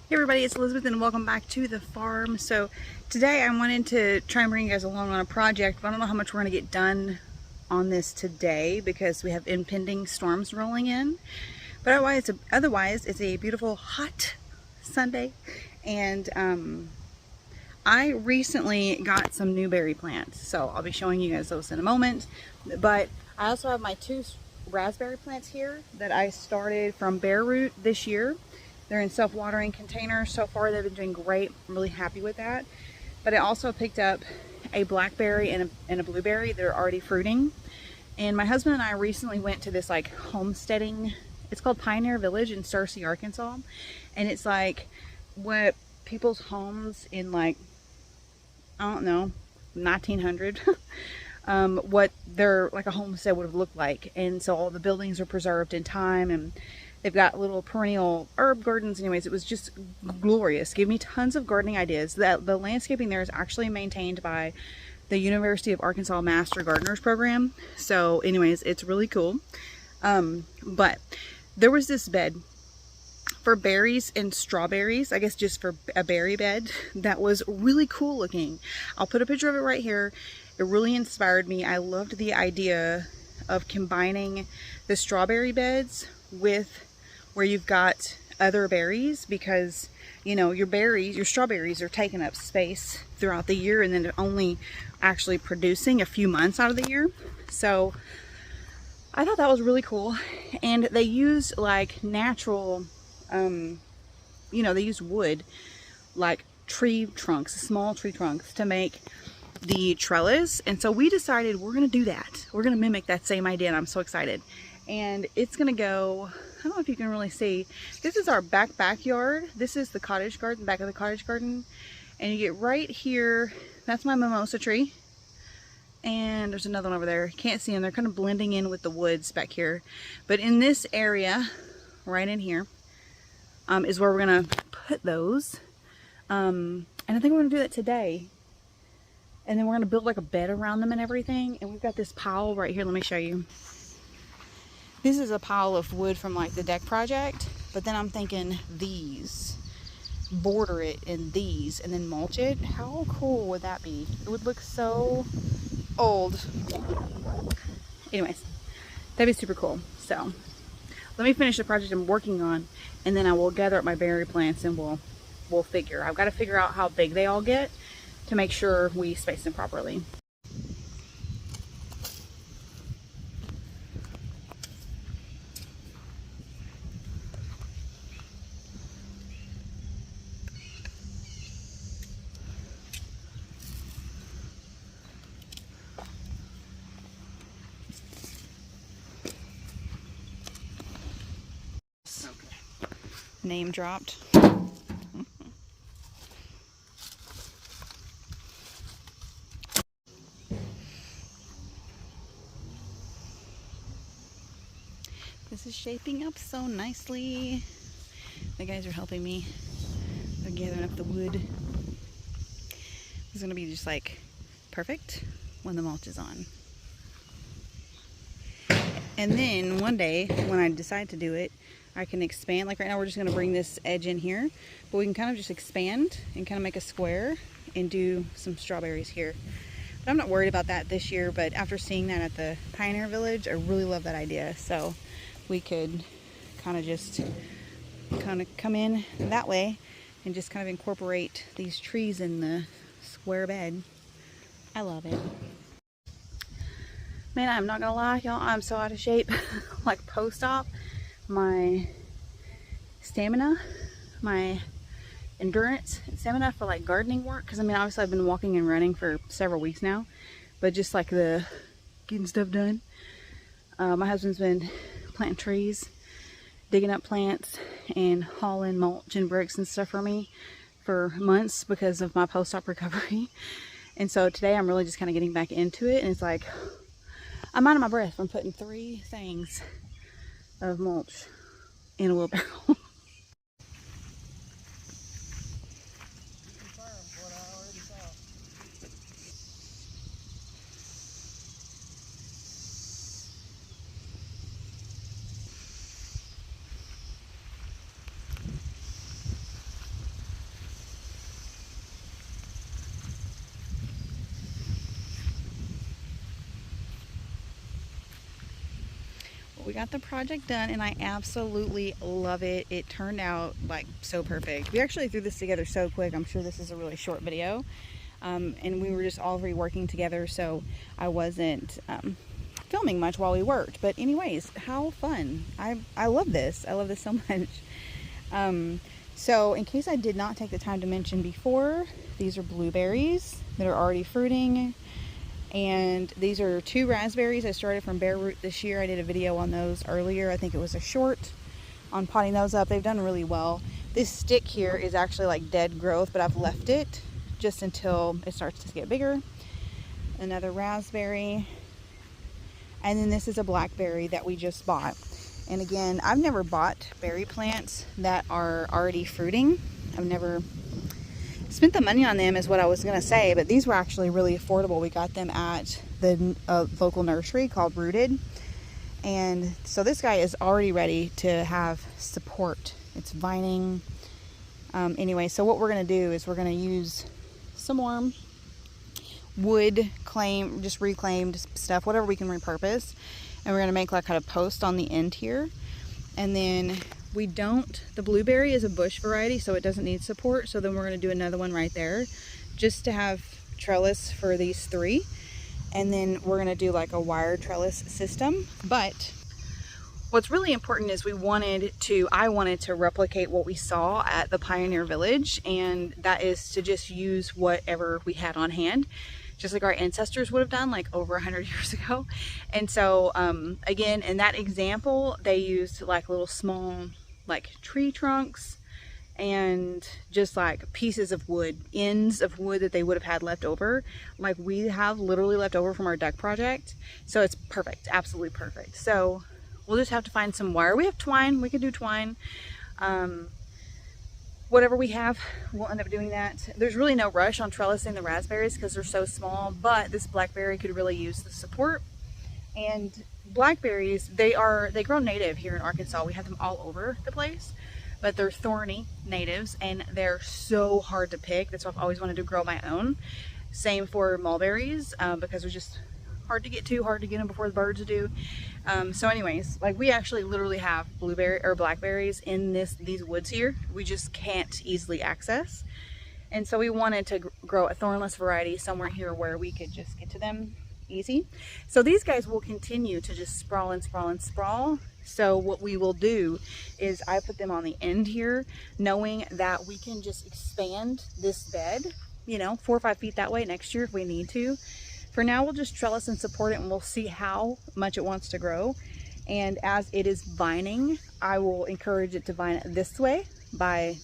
Hey everybody, it's Elizabeth and welcome back to the farm. So today I wanted to try and bring you guys along on a project, but I don't know how much we're going to get done on this today because we have impending storms rolling in. But otherwise it's a beautiful hot Sunday, and I recently got some new berry plants, so I'll be showing you guys those in a moment. But I also have my two raspberry plants here that I started from bare root this year. They're in self-watering containers. So far they've been doing great. I'm really happy with that. But I also picked up a blackberry and a blueberry. They're already fruiting. And my husband and I recently went to this like homesteading, it's called Pioneer Village in Searcy, Arkansas. And it's like what people's homes in, like, I don't know, 1900 what their like a homestead would have looked like. And so all the buildings are preserved in time, and they've got little perennial herb gardens. Anyways, it was just glorious. Gave me tons of gardening ideas. The landscaping there is actually maintained by the University of Arkansas Master Gardeners program. So anyways, it's really cool. But there was this bed for berries and strawberries, I guess just for a berry bed, that was really cool looking. I'll put a picture of it right here. It really inspired me. I loved the idea of combining the strawberry beds with where you've got other berries, because you know your strawberries are taking up space throughout the year and then only actually producing a few months out of the year. So I thought that was really cool. And they use like natural they use wood, like tree trunks, small tree trunks, to make the trellis. And so we decided we're going to do that. We're going to mimic that same idea, and I'm so excited. And it's going to go, I don't know if you can really see, this is our backyard. This is the cottage garden, back of the cottage garden. And you get right here, that's my mimosa tree. And there's another one over there. Can't see them. They're kind of blending in with the woods back here. But in this area, right in here, is where we're gonna put those. And I think we're gonna do that today. And then we're gonna build like a bed around them and everything. And we've got this pile right here. Let me show you. This is a pile of wood from like the deck project. But then I'm thinking these, border it in these and then mulch it. How cool would that be? It would look so old. Anyways, that'd be super cool. So let me finish the project I'm working on, and then I will gather up my berry plants and we'll figure. I've got to figure out how big they all get to make sure we space them properly. Name dropped. This is shaping up so nicely. The guys are helping me. They're gathering up the wood. It's gonna be just like perfect when the mulch is on. And then one day when I decide to do it, I can expand. Like right now we're just going to bring this edge in here, but we can kind of just expand and kind of make a square and do some strawberries here. But I'm not worried about that this year, but after seeing that at the Pioneer Village, I really love that idea. So we could kind of just come in that way and just kind of incorporate these trees in the square bed. I love it. Man, I'm not gonna lie, y'all, I'm so out of shape. Like post-op, my stamina, my endurance and stamina for like gardening work, because I mean obviously I've been walking and running for several weeks now, but just like the getting stuff done. My husband's been planting trees, digging up plants, and hauling mulch and bricks and stuff for me for months because of my post-op recovery. And so today I'm really just kind of getting back into it, and it's like I'm out of my breath from putting 3 things of mulch in a wheelbarrow. we got the project done and I absolutely love it. It turned out like so perfect. We actually threw this together so quick. I'm sure this is a really short video. And we were just all working together, so I wasn't filming much while we worked. But anyways, how fun. I love this. I love this so much. So in case I did not take the time to mention before, these are blueberries that are already fruiting. And these are 2 raspberries I started from bare root this year. I did a video on those earlier. I think it was a short on potting those up. They've done really well. This stick here is actually like dead growth, but I've left it just until it starts to get bigger. Another raspberry. And then this is a blackberry that we just bought. And again, I've never bought berry plants that are already fruiting. I've never spent the money on them is what I was going to say, but these were actually really affordable. We got them at the local nursery called Rooted. And so this guy is already ready to have support. It's vining. Anyway, so what we're going to do is we're going to use some more wood, just reclaimed stuff, whatever we can repurpose. And we're going to make like kind of post on the end here. And then the blueberry is a bush variety, so it doesn't need support. So then we're going to do another one right there just to have trellis for these 3. And then we're going to do like a wired trellis system. But what's really important is I wanted to replicate what we saw at the Pioneer Village. And that is to just use whatever we had on hand, just like our ancestors would have done like over 100 years ago. And so again, in that example, they used like little small like tree trunks and just like pieces of wood, ends of wood that they would have had left over, like we have literally left over from our duck project. So it's perfect, absolutely perfect. So we'll just have to find some wire. We have twine, we could do twine. Whatever we have, we'll end up doing that. There's really no rush on trellising the raspberries because they're so small, but this blackberry could really use the support. And blackberries, they grow native here in Arkansas. We have them all over the place, but they're thorny natives and they're so hard to pick. That's why I've always wanted to grow my own. Same for mulberries, because they're just hard to get them before the birds do. So anyways, like we actually literally have blackberries in these woods here. We just can't easily access. And so we wanted to grow a thornless variety somewhere here where we could just get to them easy. So these guys will continue to just sprawl and sprawl and sprawl. So what we will do is I put them on the end here, knowing that we can just expand this bed, 4 or 5 feet that way next year if we need to. For now, we'll just trellis and support it, and we'll see how much it wants to grow. And as it is vining, I will encourage it to vine this way by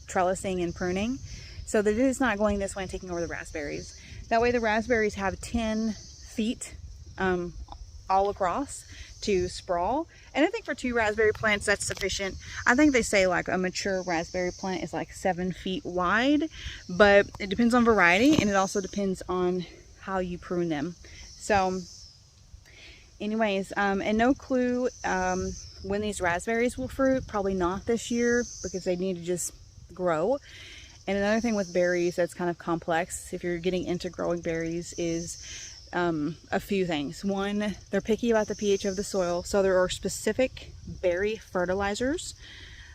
trellising and pruning, so that it is not going this way and taking over the raspberries. That way the raspberries have 10 feet all across to sprawl. And I think for 2 raspberry plants, that's sufficient. I think they say like a mature raspberry plant is like 7 feet wide, but it depends on variety, and it also depends on how you prune them. So anyways, and no clue when these raspberries will fruit. Probably not this year because they need to just grow. And another thing with berries that's kind of complex, if you're getting into growing berries, is a few things. One, they're picky about the pH of the soil. So there are specific berry fertilizers,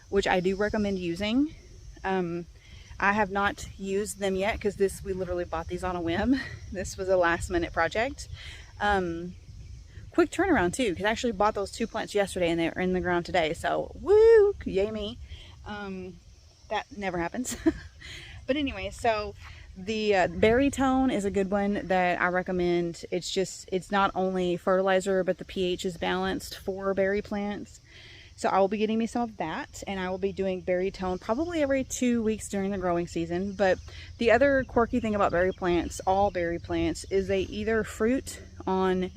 which I do recommend using. I have not used them yet because we literally bought these on a whim. This was a last minute project. Quick turnaround too, because I actually bought those 2 plants yesterday and they're in the ground today. So woo, yay me. That never happens. But anyway, so the berry tone is a good one that I recommend. It's not only fertilizer, but the pH is balanced for berry plants. So I will be getting me some of that, and I will be doing berry tone probably every 2 weeks during the growing season. But the other quirky thing about berry plants, all berry plants, is they either fruit on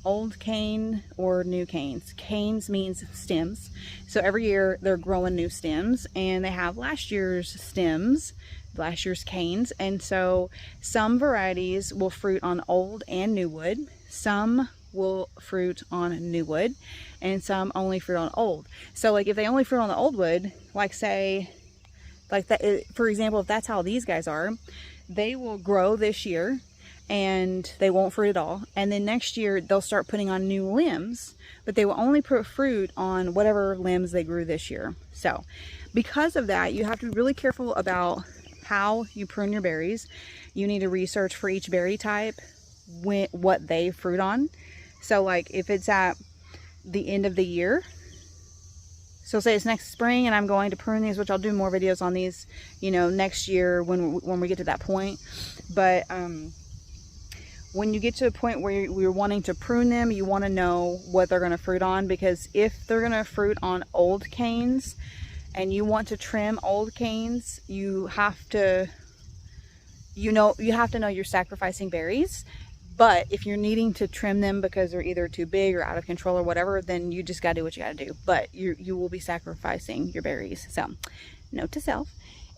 old cane or new canes. Canes means stems. So every year they're growing new stems, and they have last year's stems, last year's canes. And so some varieties will fruit on old and new wood. Some will fruit on new wood, and some only fruit on old. So like if they only fruit on the old wood, like say, like that, for example, if that's how these guys are, they will grow this year, and they won't fruit at all. And then next year they'll start putting on new limbs, but they will only put fruit on whatever limbs they grew this year. So because of that, you have to be really careful about how you prune your berries. You need to research for each berry type what they fruit on. So like if it's at the end of the year, so say it's next spring and I'm going to prune these, which I'll do more videos on these, you know, next year when we get to that point. But when you get to a point where you're wanting to prune them, you want to know what they're going to fruit on, because if they're going to fruit on old canes and you want to trim old canes, you have to know you're sacrificing berries. But if you're needing to trim them because they're either too big or out of control or whatever, then you just got to do what you got to do. But you will be sacrificing your berries. So note to self.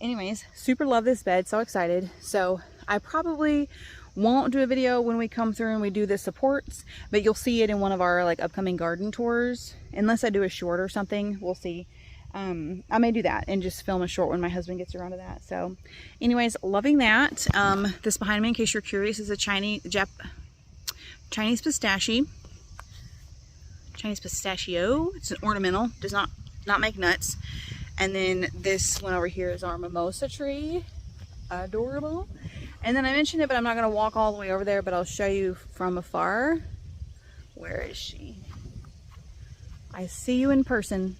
Anyways, super love this bed. So excited. So I probably won't do a video when we come through and we do the supports, but you'll see it in one of our like upcoming garden tours. Unless I do a short or something, we'll see. I may do that and just film a short when my husband gets around to that. So anyways, loving that. This behind me, in case you're curious, is a Chinese pistachio. It's an ornamental, does not make nuts. And then this one over here is our mimosa tree. Adorable. And then I mentioned it, but I'm not going to walk all the way over there, but I'll show you from afar. Where is she? I see you in person.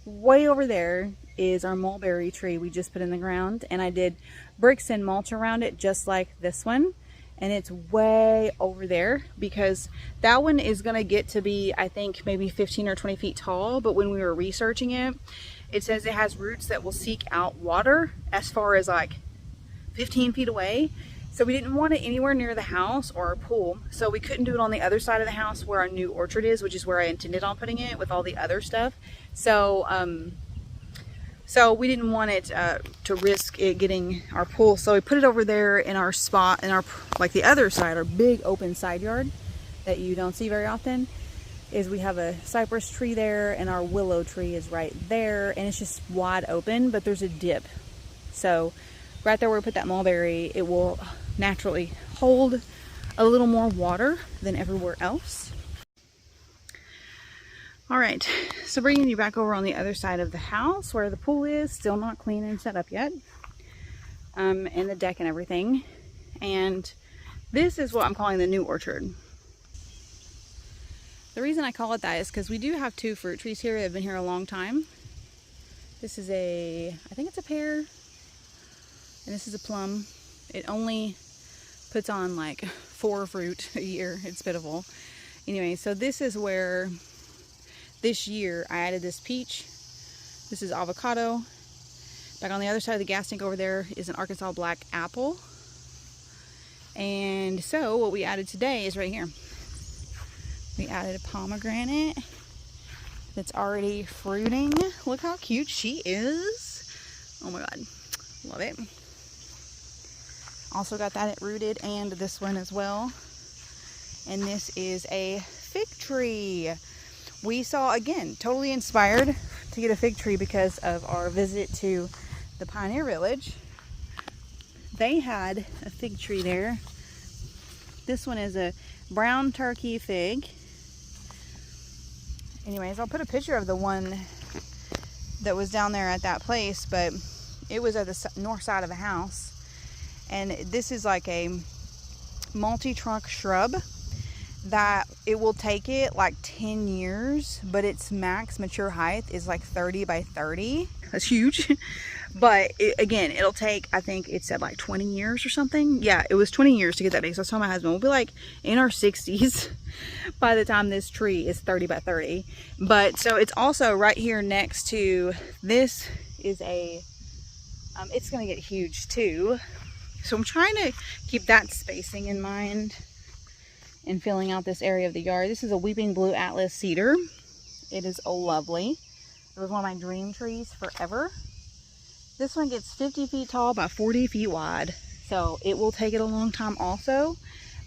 Way over there is our mulberry tree we just put in the ground, and I did bricks and mulch around it just like this one, and it's way over there because that one is going to get to be, I think, maybe 15 or 20 feet tall. But when we were researching it, it says it has roots that will seek out water as far as like 15 feet away. So we didn't want it anywhere near the house or our pool. So we couldn't do it on the other side of the house where our new orchard is, which is where I intended on putting it with all the other stuff. So so we didn't want it to risk it getting our pool. So we put it over there in our spot, in our, like the other side, our big open side yard that you don't see very often. Is we have a cypress tree there and our willow tree is right there, and it's just wide open, but there's a dip. So right there where we put that mulberry, it will naturally hold a little more water than everywhere else. All right, so bringing you back over on the other side of the house where the pool is, still not clean and set up yet, and the deck and everything. And this is what I'm calling the new orchard. The reason I call it that is because we do have two fruit trees here that have been here a long time. This is I think it's a pear, and this is a plum. It only puts on like 4 fruit a year. It's pitiful. Anyway, so this is where this year I added this peach. This is avocado. Back on the other side of the gas tank over there is an Arkansas black apple. And so what we added today is right here. We added a pomegranate that's already fruiting. Look how cute she is. Oh my God, love it. Also got that rooted, and this one as well. And this is a fig tree. We saw, again, totally inspired to get a fig tree because of our visit to the Pioneer Village. They had a fig tree there. This one is a brown turkey fig. Anyways, I'll put a picture of the one that was down there at that place, but it was at the north side of the house. And this is like a multi-trunk shrub that it will take it like 10 years, but its max mature height is like 30 by 30. That's huge. But again, it'll take, I think it said like 20 years or something. Yeah, it was 20 years to get that big. So I was telling my husband, we'll be like in our 60s by the time this tree is 30 by 30. But so it's also right here next to, this is a, it's going to get huge too. So I'm trying to keep that spacing in mind and filling out this area of the yard. This is a weeping blue Atlas cedar. It is lovely. It was one of my dream trees forever. This one gets 50 feet tall by 40 feet wide. So it will take it a long time also,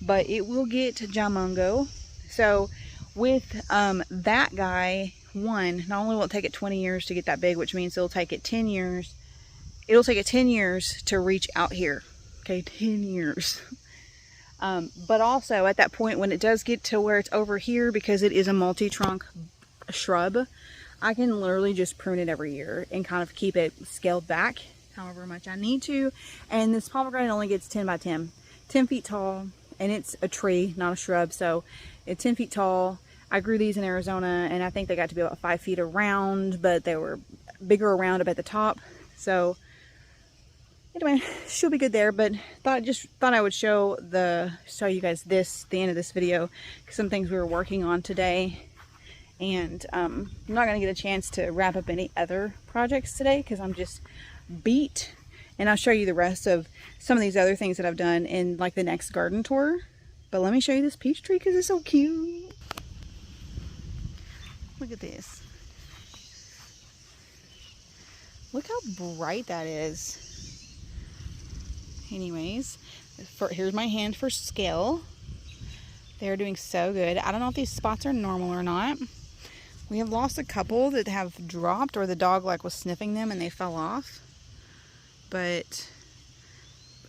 but it will get jamungo. So with that guy, one, not only will it take it 20 years to get that big, which means it'll take it 10 years. It'll take it 10 years to reach out here. Okay, 10 years. But also at that point when it does get to where it's over here, because it is a multi-trunk shrub, I can literally just prune it every year and kind of keep it scaled back however much I need to. And this pomegranate only gets 10 by 10 feet tall, and it's a tree, not a shrub, so it's 10 feet tall. I grew these in Arizona, and I think they got to be about 5 feet around, but they were bigger around up at the top. So anyway, she'll be good there. But just thought I would show you guys the end of this video, some things we were working on today. And I'm not gonna get a chance to wrap up any other projects today because I'm just beat. And I'll show you the rest of some of these other things that I've done in like the next garden tour. But let me show you this peach tree because it's so cute. Look at this. Look how bright that is. Anyways, here's my hand for scale. They're doing so good. I don't know if these spots are normal or not. We have lost a couple that have dropped, or the dog like was sniffing them and they fell off. But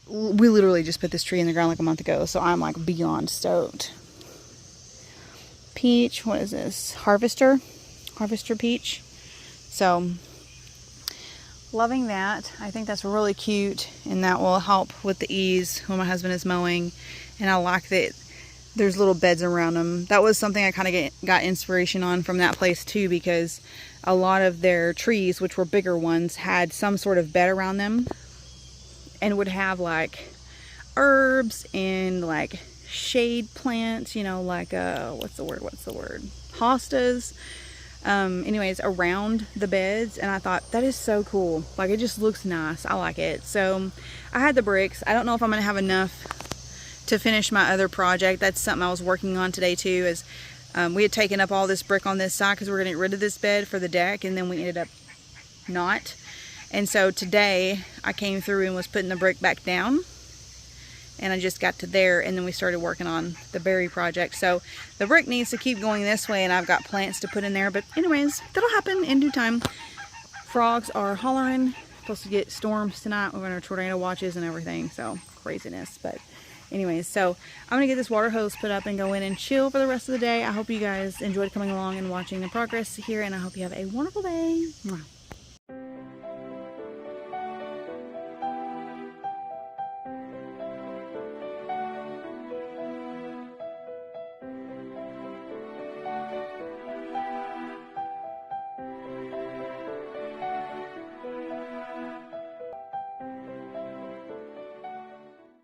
we literally just put this tree in the ground like a month ago, so I'm like beyond stoked. Peach, what is this? Harvester peach. So loving that. I think that's really cute, and that will help with the ease when my husband is mowing. And I like that there's little beds around them. That was something I kind of got inspiration on from that place too, because a lot of their trees, which were bigger ones, had some sort of bed around them and would have like herbs and like shade plants, you know, like what's the word hostas, anyways, around the beds. And I thought that is so cool. Like, it just looks nice. I like it. So I had the bricks. I don't know if I'm gonna have enough to finish my other project. That's something I was working on today too, is we had taken up all this brick on this side because we were gonna get rid of this bed for the deck, and then we ended up not. And so today I came through and was putting the brick back down, and I just got to there, and then we started working on the berry project. So the brick needs to keep going this way, and I've got plants to put in there. But anyways, that'll happen in due time. Frogs are hollering. Supposed to get storms tonight. We're gonna tornado watches and everything, so craziness. But anyways, so I'm gonna get this water hose put up and go in and chill for the rest of the day. I hope you guys enjoyed coming along and watching the progress here, and I hope you have a wonderful day. Mwah.